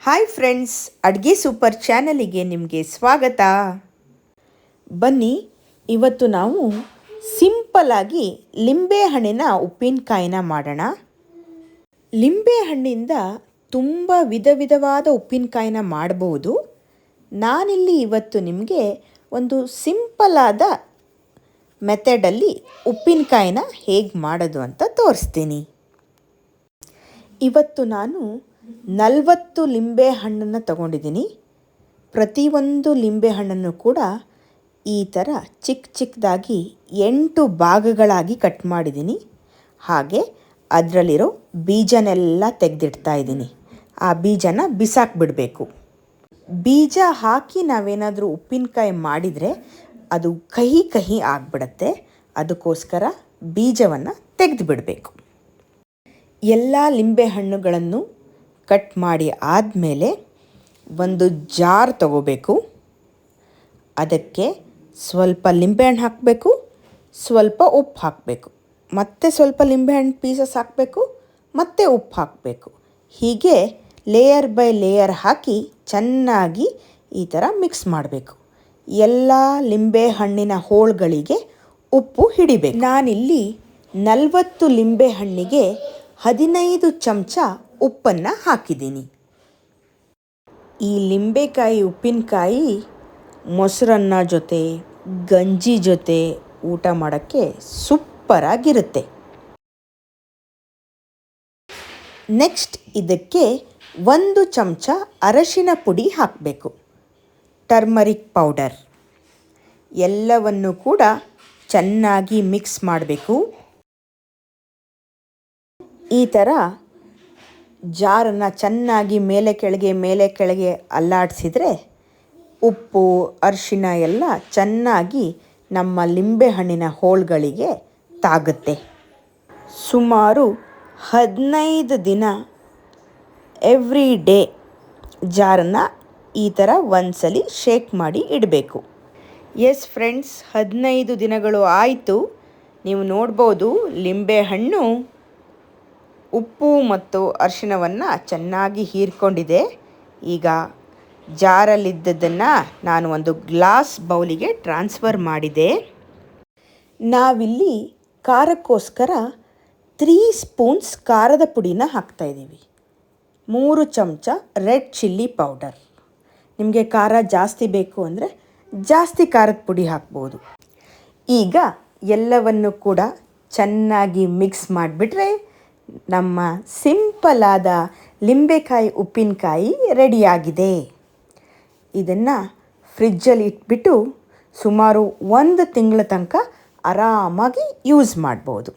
Hi friends, ಅಡುಗೆ super ಚಾನಲಿಗೆ ನಿಮಗೆ ಸ್ವಾಗತ. ಬನ್ನಿ, ಇವತ್ತು ನಾವು ಸಿಂಪಲ್ಲಾಗಿ ಲಿಂಬೆಹಣ್ಣಿನ ಉಪ್ಪಿನಕಾಯಿನ ಮಾಡೋಣ. ಲಿಂಬೆಹಣ್ಣಿಂದ ತುಂಬ ವಿಧವಾದ ಉಪ್ಪಿನಕಾಯಿನ ಮಾಡ್ಬೋದು. ನಾನಿಲ್ಲಿ ಇವತ್ತು ನಿಮಗೆ ಒಂದು ಸಿಂಪಲ್ಲಾದ ಮೆಥಡಲ್ಲಿ ಉಪ್ಪಿನಕಾಯಿನ ಹೇಗೆ ಮಾಡೋದು ಅಂತ ತೋರಿಸ್ತೀನಿ. ಇವತ್ತು ನಾನು 40 ಲಿಂಬೆಹಣ್ಣನ್ನು ತಗೊಂಡಿದ್ದೀನಿ. ಪ್ರತಿಯೊಂದು ಲಿಂಬೆಹಣ್ಣನ್ನು ಕೂಡ ಈ ಥರ ಚಿಕ್ಕದಾಗಿ 8 ಭಾಗಗಳಾಗಿ ಕಟ್ ಮಾಡಿದ್ದೀನಿ. ಹಾಗೆ ಅದರಲ್ಲಿರೋ ಬೀಜನೆಲ್ಲ ತೆಗೆದಿಡ್ತಾ ಇದ್ದೀನಿ. ಆ ಬೀಜನ ಬಿಸಾಕಿಬಿಡಬೇಕು. ಬೀಜ ಹಾಕಿ ನಾವೇನಾದರೂ ಉಪ್ಪಿನಕಾಯಿ ಮಾಡಿದರೆ ಅದು ಕಹಿ ಆಗಿಬಿಡತ್ತೆ. ಅದಕ್ಕೋಸ್ಕರ ಬೀಜವನ್ನು ತೆಗೆದುಬಿಡಬೇಕು. ಎಲ್ಲ ಲಿಂಬೆಹಣ್ಣುಗಳನ್ನು ಕಟ್ ಮಾಡಿ ಆದಮೇಲೆ ಒಂದು ಜಾರ್ ತಗೋಬೇಕು. ಅದಕ್ಕೆ ಸ್ವಲ್ಪ ಲಿಂಬೆಹಣ್ಣು ಹಾಕಬೇಕು, ಸ್ವಲ್ಪ ಉಪ್ಪು ಹಾಕಬೇಕು, ಮತ್ತು ಸ್ವಲ್ಪ ಲಿಂಬೆಹಣ್ಣು ಪೀಸಸ್ ಹಾಕಬೇಕು, ಮತ್ತು ಉಪ್ಪು ಹಾಕಬೇಕು. ಹೀಗೆ ಲೇಯರ್ ಬೈ ಲೇಯರ್ ಹಾಕಿ ಚೆನ್ನಾಗಿ ಈ ಥರ ಮಿಕ್ಸ್ ಮಾಡಬೇಕು. ಎಲ್ಲ ಲಿಂಬೆಹಣ್ಣಿನ ಹೋಳುಗಳಿಗೆ ಉಪ್ಪು ಹಿಡಿಬೇಕು. ನಾನಿಲ್ಲಿ 40 ಲಿಂಬೆಹಣ್ಣಿಗೆ 15 ಚಮಚ ಉಪ್ಪನ್ನು ಹಾಕಿದ್ದೀನಿ. ಈ ಲಿಂಬೆಕಾಯಿ ಉಪ್ಪಿನಕಾಯಿ ಮೊಸರನ್ನ ಜೊತೆ, ಗಂಜಿ ಜೊತೆ ಊಟ ಮಾಡೋಕ್ಕೆ ಸೂಪರಾಗಿರುತ್ತೆ. ನೆಕ್ಸ್ಟ್ ಇದಕ್ಕೆ 1 ಚಮಚ ಅರಶಿನ ಪುಡಿ ಹಾಕಬೇಕು, ಟರ್ಮರಿಕ್ ಪೌಡರ್. ಎಲ್ಲವನ್ನು ಕೂಡ ಚೆನ್ನಾಗಿ ಮಿಕ್ಸ್ ಮಾಡಬೇಕು. ಈ ಥರ ಜಾರನ್ನು ಚೆನ್ನಾಗಿ ಮೇಲೆ ಕೆಳಗೆ ಅಲ್ಲಾಡಿಸಿದರೆ ಉಪ್ಪು ಅರಿಶಿನ ಎಲ್ಲ ಚೆನ್ನಾಗಿ ನಮ್ಮ ಲಿಂಬೆಹಣ್ಣಿನ ಹೋಳುಗಳಿಗೆ ತಾಗುತ್ತೆ. ಸುಮಾರು 15 ದಿನ ಎವ್ರಿ ಡೇ ಜಾರನ್ನು ಈ ಥರ ಒಂದ್ಸಲಿ ಶೇಕ್ ಮಾಡಿ ಇಡಬೇಕು. ಎಸ್ ಫ್ರೆಂಡ್ಸ್, 15 ದಿನಗಳು ಆಯಿತು. ನೀವು ನೋಡ್ಬೋದು ಲಿಂಬೆಹಣ್ಣು ಉಪ್ಪು ಮತ್ತು ಅರಿಶಿನವನ್ನು ಚೆನ್ನಾಗಿ ಹೀರ್ಕೊಂಡಿದೆ. ಈಗ ಜಾರಲ್ಲಿದ್ದದನ್ನು ನಾನು ಒಂದು ಗ್ಲಾಸ್ ಬೌಲಿಗೆ ಟ್ರಾನ್ಸ್ಫರ್ ಮಾಡಿದೆ. ನಾವಿಲ್ಲಿ ಖಾರಕ್ಕೋಸ್ಕರ 3 ಸ್ಪೂನ್ಸ್ ಖಾರದ ಪುಡಿನ ಹಾಕ್ತಾಯಿದ್ದೀವಿ. 3 ಚಮಚ ರೆಡ್ ಚಿಲ್ಲಿ ಪೌಡರ್. ನಿಮಗೆ ಖಾರ ಜಾಸ್ತಿ ಬೇಕು ಅಂದರೆ ಜಾಸ್ತಿ ಖಾರದ ಪುಡಿ ಹಾಕ್ಬೋದು. ಈಗ ಎಲ್ಲವನ್ನು ಕೂಡ ಚೆನ್ನಾಗಿ ಮಿಕ್ಸ್ ಮಾಡಿಬಿಟ್ರೆ ನಮ್ಮ ಸಿಂಪಲ್ಲಾದ ಲಿಂಬೆಕಾಯಿ ಉಪ್ಪಿನಕಾಯಿ ರೆಡಿಯಾಗಿದೆ. ಇದನ್ನು ಫ್ರಿಜ್ಜಲ್ಲಿ ಇಟ್ಬಿಟ್ಟು ಸುಮಾರು 1 ತಿಂಗಳ ತನಕ ಆರಾಮಾಗಿ ಯೂಸ್ ಮಾಡ್ಬೋದು.